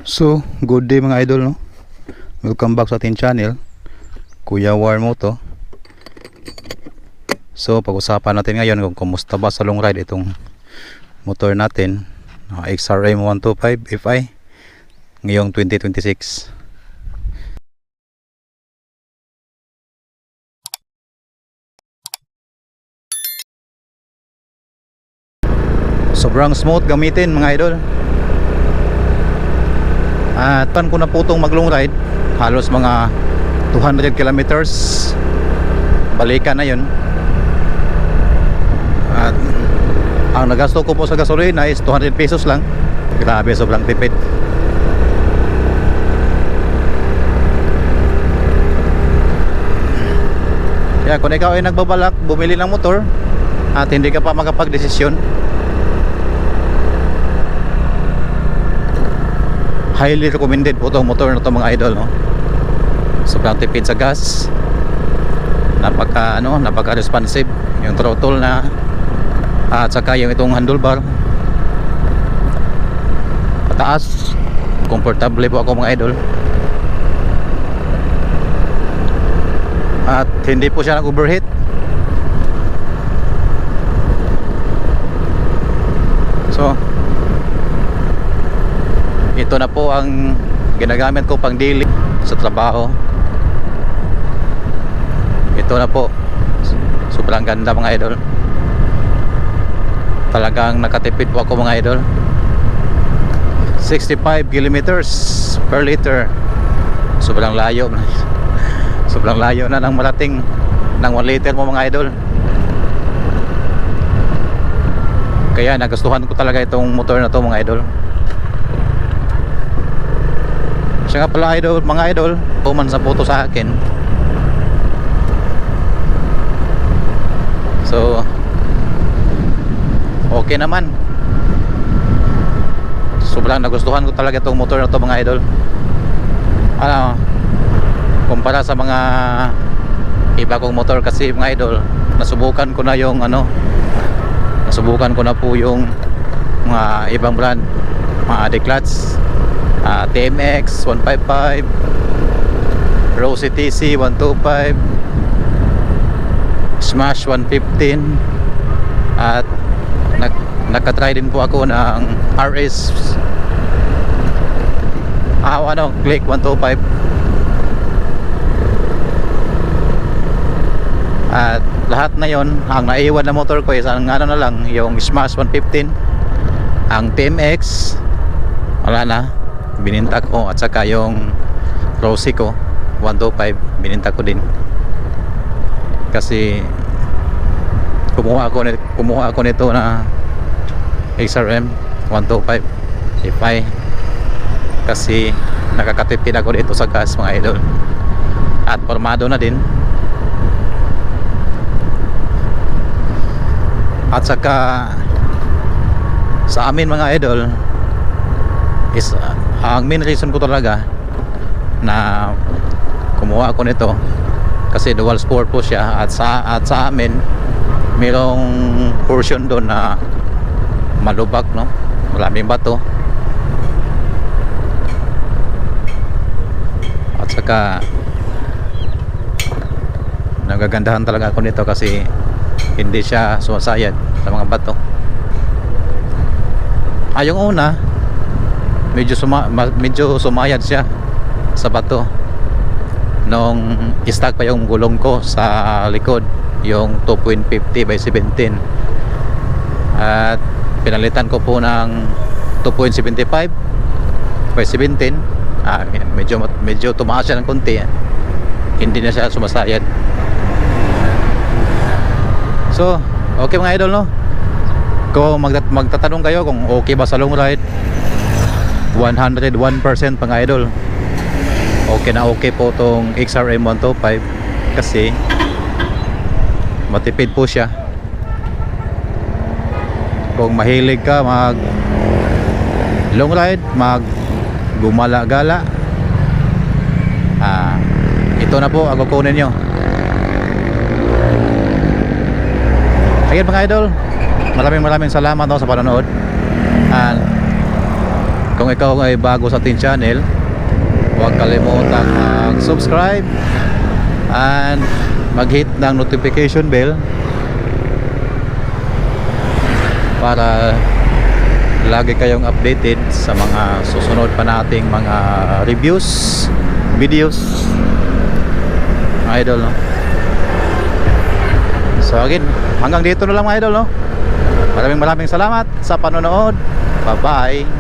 So, good day mga idol, no? Welcome back sa ating channel, Kuya War Moto. So, pag-usapan natin ngayon kung kumusta ba sa long ride itong motor natin, XRM 125 FI ngayong 2026. Sobrang smooth gamitin mga idol. At tan ko na po itong mag long ride, halos mga 200 kilometers balikan na yun. At ang nagasto ko po sa gasolina is 200 pesos lang. Grabe, sobrang tipid. Kaya kung ikaw ay nagbabalak bumili ng motor at hindi ka pa makapag-desisyon, highly recommended po itong motor na ito mga idol, no? Sobrang tipid sa gas, napaka responsive yung throttle na, at saka yung itong handlebar pataas, comfortable po ako mga idol. At hindi po siya nag-overheat. So ito na po ang ginagamit ko pang daily sa trabaho. Ito na po, sobrang ganda mga idol. Talagang nakatipid po ako mga idol. 65 kilometers per liter. Sobrang layo. Sobrang layo na ng marating ng 1 liter mo mga idol. Kaya nagustuhan ko talaga itong motor na to mga idol. Siya nga pala idol, mga idol, puman sa photo sa akin. So okay naman. Sobrang nagustuhan ko talaga itong motor na to mga idol. Kumpara sa mga iba kong motor kasi mga idol, nasubukan ko na yung nasubukan ko na po yung mga ibang brand, mga Declats, TMX 155, Rosy TC 125, Smash 115, at nakatry din po ako ng RS Click 125. At lahat na yon, ang naiwan na motor ko is ang na lang, yung Smash 115. Ang TMX wala na, bininta ko, at saka yung Rosy ko 125 bininta ko din kasi kumuha ako nito na XRM 125 FI kasi nakakatipid ako dito sa gas mga idol, at formado na din. At saka sa amin mga idol is ang main reason ko talaga na kumuha ako nito kasi dual sport po siya, at sa amin mayroong portion doon na malubak, no? Maraming bato. At saka nagagandahan talaga ako nito kasi hindi siya sumasayad sa mga bato. Yung una medyo sumayad siya sa bato nung stock pa yung gulong ko sa likod, yung 2.50 by 17, at pinalitan ko po ng 2.75 by 17. Medyo tumaas siya ng konti, hindi na siya sumasayad. So okay mga idol, no? Kung magtatanong kayo kung okay ba sa long ride, 101% mga idol, okay na okay po tong XRM 125 kasi matipid po siya. Kung mahilig ka mag long ride, mag gumala-gala, ito na po ang kukunin nyo. Again mga idol, maraming salamat sa panonood. And Kung ikaw ay bago sa ating channel, huwag kalimutan mag-subscribe and mag-hit ng notification bell para lagi kayong updated sa mga susunod pa nating mga reviews, videos, mga idol, no? So again, hanggang dito na lang mga idol, no? Maraming salamat sa panonood. Bye bye.